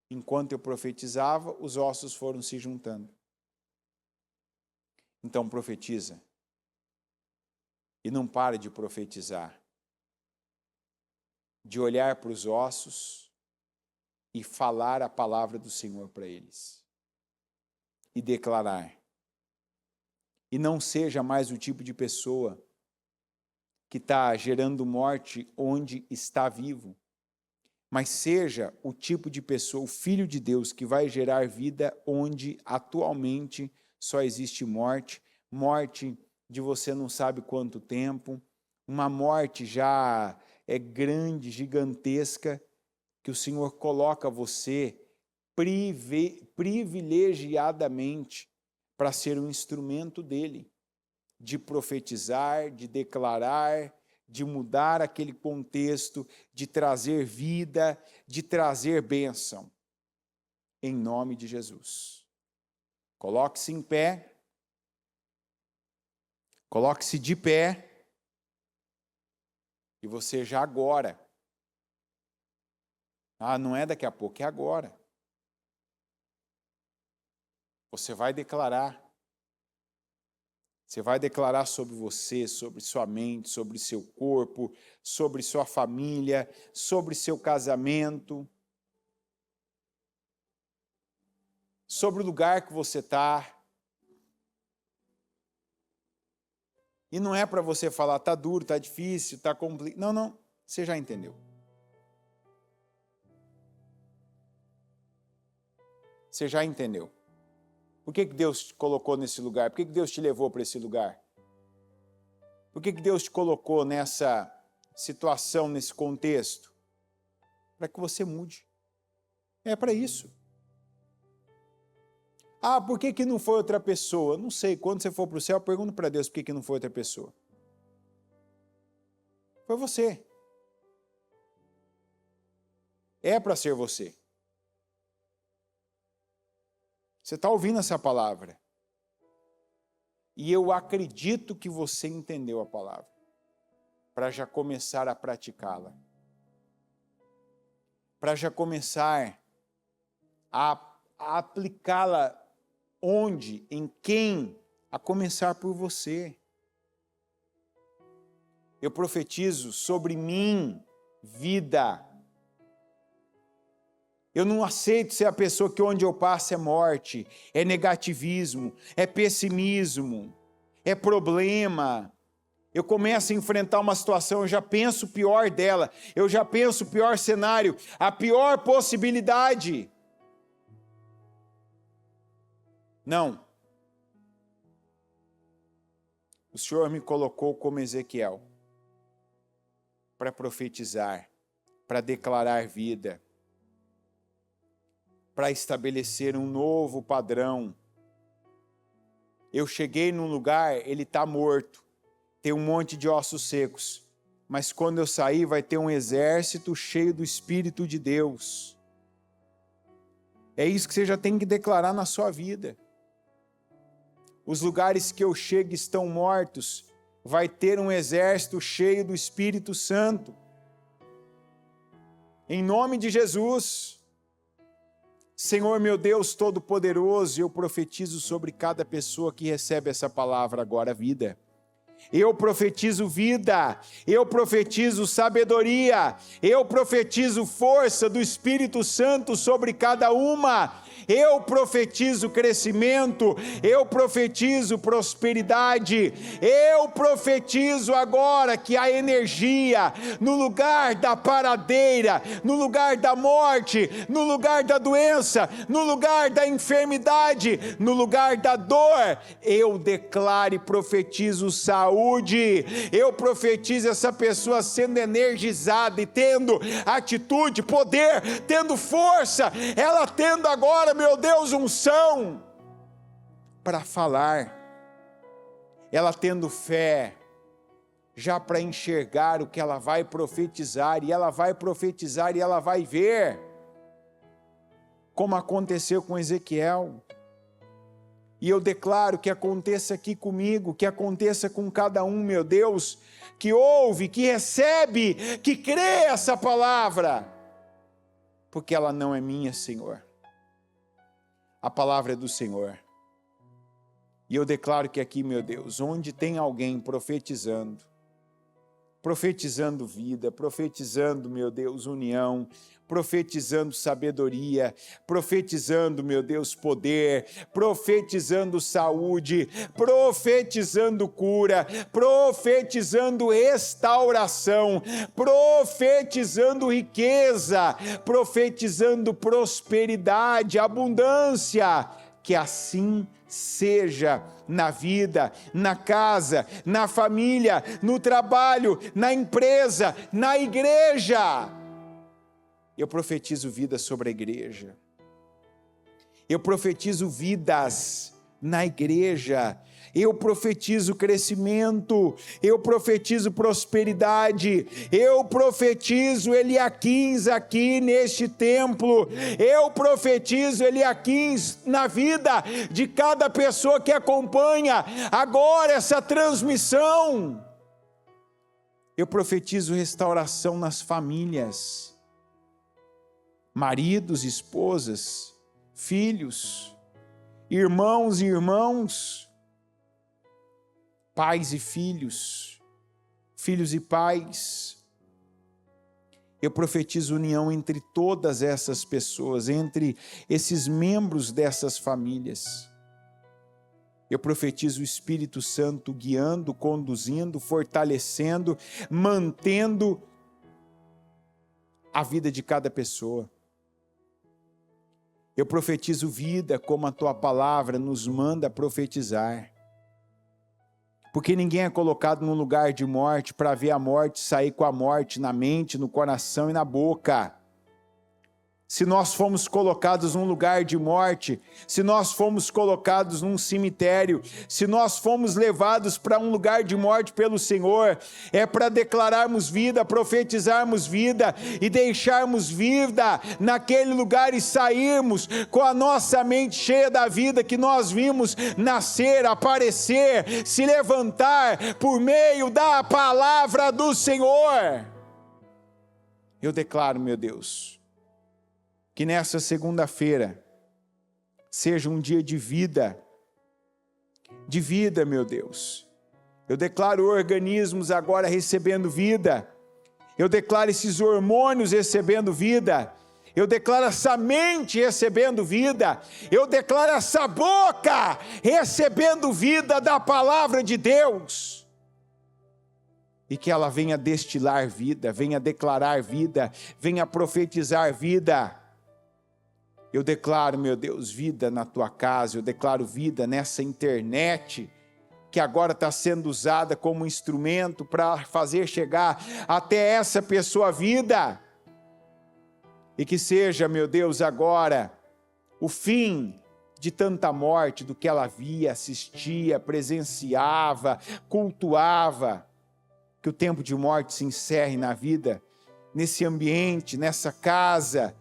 Enquanto eu profetizava, os ossos foram se juntando. Então profetiza. E não pare de profetizar. De olhar para os ossos e falar a palavra do Senhor para eles. E declarar. E não seja mais o tipo de pessoa que está gerando morte onde está vivo, mas seja o tipo de pessoa, o Filho de Deus, que vai gerar vida onde atualmente só existe morte, morte de você não sabe quanto tempo, uma morte já é grande, gigantesca, que o Senhor coloca você privilegiadamente para ser um instrumento dele, de profetizar, de declarar, de mudar aquele contexto, de trazer vida, de trazer bênção, em nome de Jesus. Coloque-se em pé, coloque-se de pé, e você já agora, não é daqui a pouco, é agora. Você vai declarar. Você vai declarar sobre você, sobre sua mente, sobre seu corpo, sobre sua família, sobre seu casamento, sobre o lugar que você está. E não é para você falar, tá duro, tá difícil, tá complicado. Não, não, você já entendeu. Você já entendeu. Por que Deus te colocou nesse lugar? Por que Deus te levou para esse lugar? Por que Deus te colocou nessa situação, nesse contexto? Para que você mude. É para isso. Por que não foi outra pessoa? Não sei, quando você for para o céu, pergunta para Deus por que não foi outra pessoa. Foi você. É para ser você. Você está ouvindo essa palavra. E eu acredito que você entendeu a palavra. Para já começar a praticá-la. Para já começar a aplicá-la onde, em quem, a começar por você. Eu profetizo sobre mim, vida. Eu não aceito ser a pessoa que onde eu passo é morte, é negativismo, é pessimismo. é problema. Eu começo a enfrentar uma situação, eu já penso o pior dela, eu já penso o pior cenário, a pior possibilidade. Não. O Senhor me colocou como Ezequiel para profetizar, para declarar vida, para estabelecer um novo padrão. Eu cheguei num lugar, ele está morto, tem um monte de ossos secos, mas quando eu sair vai ter um exército cheio do Espírito de Deus. É isso que você já tem que declarar na sua vida. Os lugares que eu chego estão mortos, vai ter um exército cheio do Espírito Santo. Em nome de Jesus. Senhor meu Deus Todo-Poderoso, eu profetizo sobre cada pessoa que recebe essa palavra agora, vida. Eu profetizo vida, eu profetizo sabedoria, eu profetizo força do Espírito Santo sobre cada uma. Eu profetizo crescimento, eu profetizo prosperidade, eu profetizo agora que a energia no lugar da paradeira, no lugar da morte, no lugar da doença, no lugar da enfermidade, no lugar da dor, eu declaro e profetizo saúde, eu profetizo essa pessoa sendo energizada e tendo atitude, poder, tendo força, ela tendo agora, meu Deus, unção para falar, ela tendo fé, já para enxergar o que ela vai profetizar, e ela vai profetizar e ela vai ver, como aconteceu com Ezequiel. E eu declaro que aconteça aqui comigo, que aconteça com cada um, meu Deus, que ouve, que recebe, que crê essa palavra, porque ela não é minha, Senhor. A palavra é do Senhor. E eu declaro que aqui, meu Deus, onde tem alguém profetizando vida, profetizando, meu Deus, união, profetizando sabedoria, profetizando, meu Deus, poder, profetizando saúde, profetizando cura, profetizando restauração, profetizando riqueza, profetizando prosperidade, abundância, que assim seja na vida, na casa, na família, no trabalho, na empresa, na igreja. Eu profetizo vida sobre a igreja. Eu profetizo vidas na igreja. Eu profetizo crescimento, eu profetizo prosperidade, eu profetizo Eliaquins aqui neste templo, eu profetizo Eliaquins na vida de cada pessoa que acompanha agora essa transmissão. Eu profetizo restauração nas famílias, maridos, esposas, filhos, irmãos e irmãos, pais e filhos, filhos e pais. Eu profetizo união entre todas essas pessoas, entre esses membros dessas famílias. Eu profetizo o Espírito Santo guiando, conduzindo, fortalecendo, mantendo a vida de cada pessoa. Eu profetizo vida como a tua palavra nos manda profetizar. Porque ninguém é colocado num lugar de morte para ver a morte sair com a morte na mente, no coração e na boca. Se nós fomos colocados num lugar de morte, se nós fomos colocados num cemitério, se nós fomos levados para um lugar de morte pelo Senhor, é para declararmos vida, profetizarmos vida e deixarmos vida naquele lugar e sairmos com a nossa mente cheia da vida que nós vimos nascer, aparecer, se levantar por meio da palavra do Senhor. Eu declaro, meu Deus, que nessa segunda-feira seja um dia de vida, meu Deus. Eu declaro organismos agora recebendo vida, eu declaro esses hormônios recebendo vida, Eu declaro essa mente recebendo vida. Eu declaro essa boca recebendo vida da palavra de Deus. E que ela venha destilar vida, venha declarar vida, venha profetizar vida. Eu declaro, meu Deus, vida na tua casa. Eu declaro vida nessa internet que agora está sendo usada como instrumento para fazer chegar até essa pessoa vida. E que seja, meu Deus, agora o fim de tanta morte do que ela via, assistia, presenciava, cultuava. Que o tempo de morte se encerre na vida, nesse ambiente, nessa casa,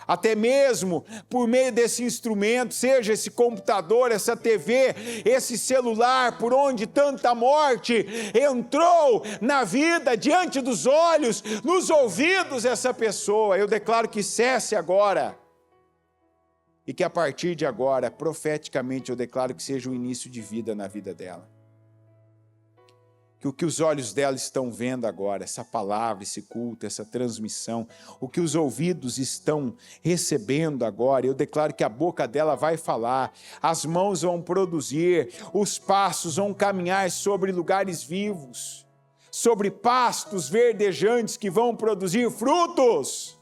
até mesmo por meio desse instrumento, seja esse computador, essa TV, esse celular, por onde tanta morte entrou na vida, diante dos olhos, nos ouvidos dessa pessoa. Eu declaro que cesse agora, e que a partir de agora, profeticamente, eu declaro que seja o início de vida na vida dela. Que o que os olhos dela estão vendo agora, essa palavra, esse culto, essa transmissão, o que os ouvidos estão recebendo agora, eu declaro que a boca dela vai falar, as mãos vão produzir, os passos vão caminhar sobre lugares vivos, sobre pastos verdejantes que vão produzir frutos.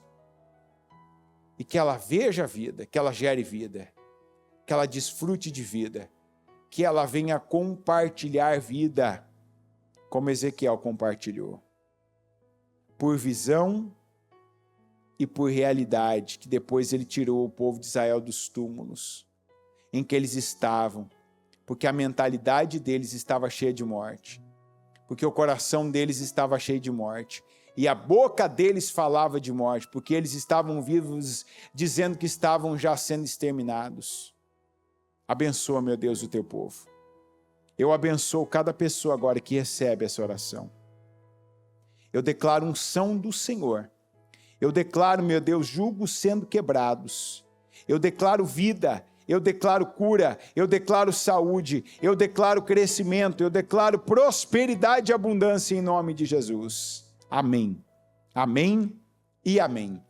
E que ela veja a vida, que ela gere vida, que ela desfrute de vida, que ela venha compartilhar vida, como Ezequiel compartilhou, por visão e por realidade, que depois ele tirou o povo de Israel dos túmulos em que eles estavam, porque a mentalidade deles estava cheia de morte, porque o coração deles estava cheio de morte, e a boca deles falava de morte, porque eles estavam vivos, dizendo que estavam já sendo exterminados. Abençoa, meu Deus, o teu povo. Eu abençoo cada pessoa agora que recebe essa oração. Eu declaro unção do Senhor. Eu declaro, meu Deus, julgos sendo quebrados. Eu declaro vida, eu declaro cura, eu declaro saúde, eu declaro crescimento, eu declaro prosperidade e abundância em nome de Jesus. Amém. Amém e amém.